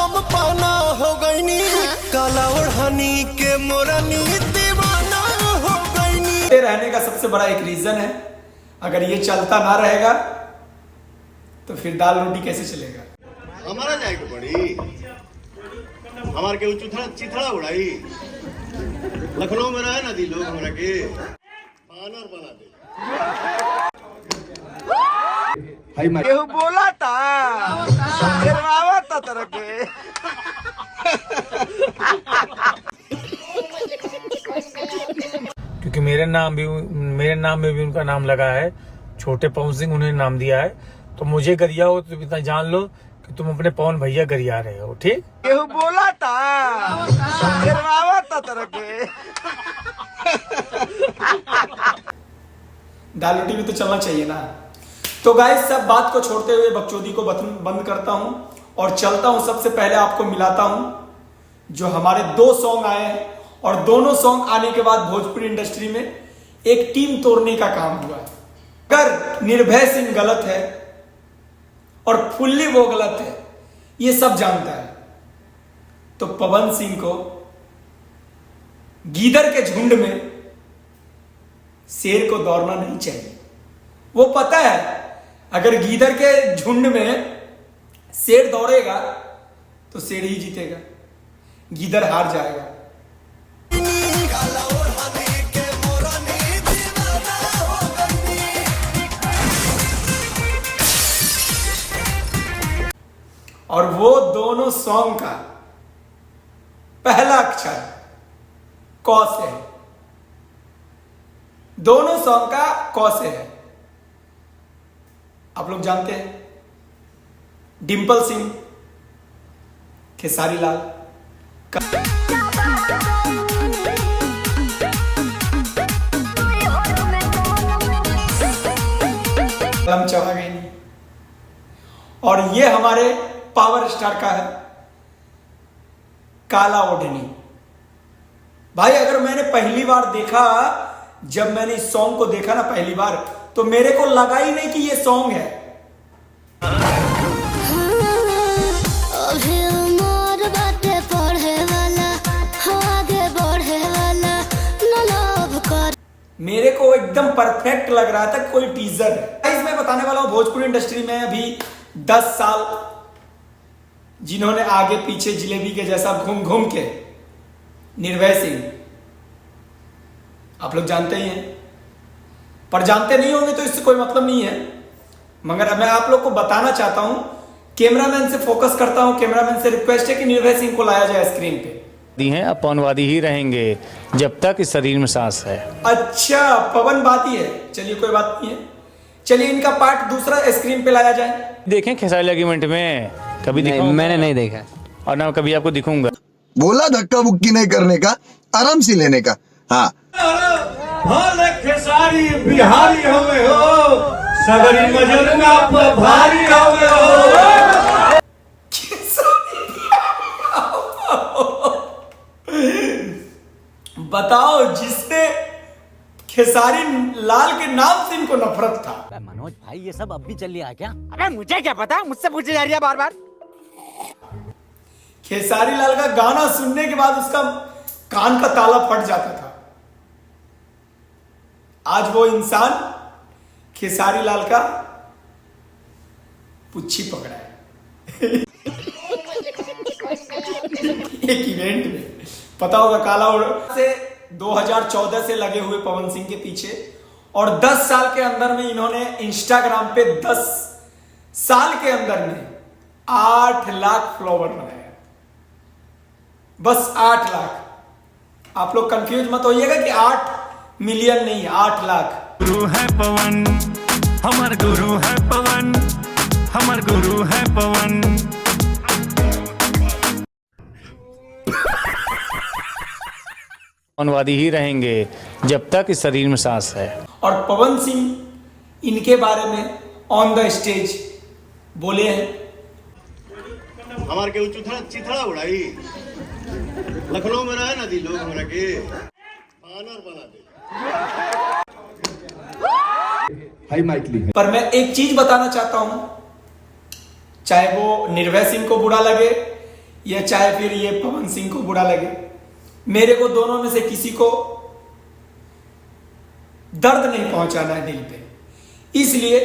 हम पाना हो गईनी, काला ओढ़नी के मोरनी दीवाना हो गईनी। रहने का सबसे बड़ा एक रीजन है, अगर ये चलता ना रहेगा तो फिर दाल रोटी कैसे चलेगा। हमारा जाएगा बड़ी हमारे के चिथड़ा चिथड़ा उड़ाई लखनऊ में रहे ना दी लोग हमरा के बानर बना दे। केहू बोला था तरह के क्योंकि मेरे नाम में भी उनका नाम लगा है, छोटे पवन सिंह उन्हें नाम दिया है, तो मुझे गरिया हो तो इतना जान लो कि तुम अपने पवन भैया गरिया रहे हो। ठीक, केहू बोला था तरह के दाल रोटी भी तो चलना चाहिए ना। तो गाइस सब बात को छोड़ते हुए बकचोदी को बंद करता हूं और चलता हूं। सबसे पहले आपको मिलाता हूं जो हमारे 2 सॉन्ग आए हैं, और दोनों सॉन्ग आने के बाद भोजपुरी इंडस्ट्री में एक टीम तोड़ने का काम हुआ है। अगर निर्भय सिंह गलत है और फुल्ली वो गलत है, ये सब जानता है, तो पवन सिंह को गीदड़ के झुंड में शेर को दौड़ना नहीं चाहिए। वो पता है अगर गीदड़ के झुंड में शेर दौड़ेगा तो शेर ही जीतेगा, गीदड़ हार जाएगा। और वो दोनों सॉन्ग का पहला अक्षर क से है, दोनों सॉन्ग का क से है। आप लोग जानते हैं डिंपल सिंह, खेसारी लाल कलम चढ़ा गई नहीं। और ये हमारे पावर स्टार का है काला ओढ़नी। भाई अगर मैंने पहली बार देखा, जब मैंने इस सॉन्ग को देखा ना पहली बार, तो मेरे को लगा ही नहीं कि ये सॉन्ग है। मेरे को एकदम परफेक्ट लग रहा था, कोई टीजर है। मैं बताने वाला हूं भोजपुरी इंडस्ट्री में अभी 10 साल जिन्होंने आगे पीछे जिलेबी के जैसा घूम घूम के, निर्भय सिंह आप लोग जानते ही हैं, पर जानते नहीं होंगे तो इससे कोई मतलब नहीं है, मगर मैं आप लोग को बताना चाहता हूं। कैमरामैन से फोकस करता हूं, कैमरामैन से रिक्वेस्ट है कि निर्भय सिंह को लाया जाए स्क्रीन पे। दी हैं अपनवादी ही रहेंगे जब तक इस शरीर में सांस है। अच्छा पवनवादी है, चलिए कोई बात नहीं है, चलिए इनका पार्ट दूसरा स्क्रीन पे लाया जाए। देखें खेसारी एग्रीमेंट में कभी दिखाऊंगा? मैंने नहीं देखा और ना कभी आपको दिखूंगा। बोला धक्का बुक्की नहीं करने का, आराम से लेने का। हाँ खेसारी बिहारी हमें हो सगरी मजनुआ पर भारी हमें हो। बताओ जिसने खेसारी लाल के नाम से इनको नफरत था। मनोज भाई ये सब अब भी चल रहा है क्या? अबे मुझे क्या पता, मुझसे पूछे जा रही है बार बार। खेसारी लाल का गाना सुनने के बाद उसका कान का ताला फट जाता था। आज वो इंसान खेसारी लाल का पुच्छी पकड़ा है। एक इवेंट में पता होगा काला से 2014 से लगे हुए पवन सिंह के पीछे, और 10 साल के अंदर में इन्होंने इंस्टाग्राम पे 10 साल के अंदर में 8 लाख फॉलोवर बनाए। बस 8 लाख। आप लोग कंफ्यूज मत होइएगा कि 8 मिलियन नहीं, 8 लाख। गुरु है पवन, हमार गुरु है पवन, हमार गुरु है पवन। अपनवादी ही रहेंगे जब तक इस शरीर में सांस है। और पवन सिंह इनके बारे में ऑन द स्टेज बोले हैं, हमारे के चिथड़ा चिथड़ा उड़ाई लखनऊ में रहे ना दी लोग हमरा के बानर बना दे। पर मैं एक चीज बताना चाहता हूं, चाहे वो निर्भय सिंह को बुरा लगे या चाहे फिर ये पवन सिंह को बुरा लगे, मेरे को दोनों में से किसी को दर्द नहीं पहुंचाना है दिल पे। इसलिए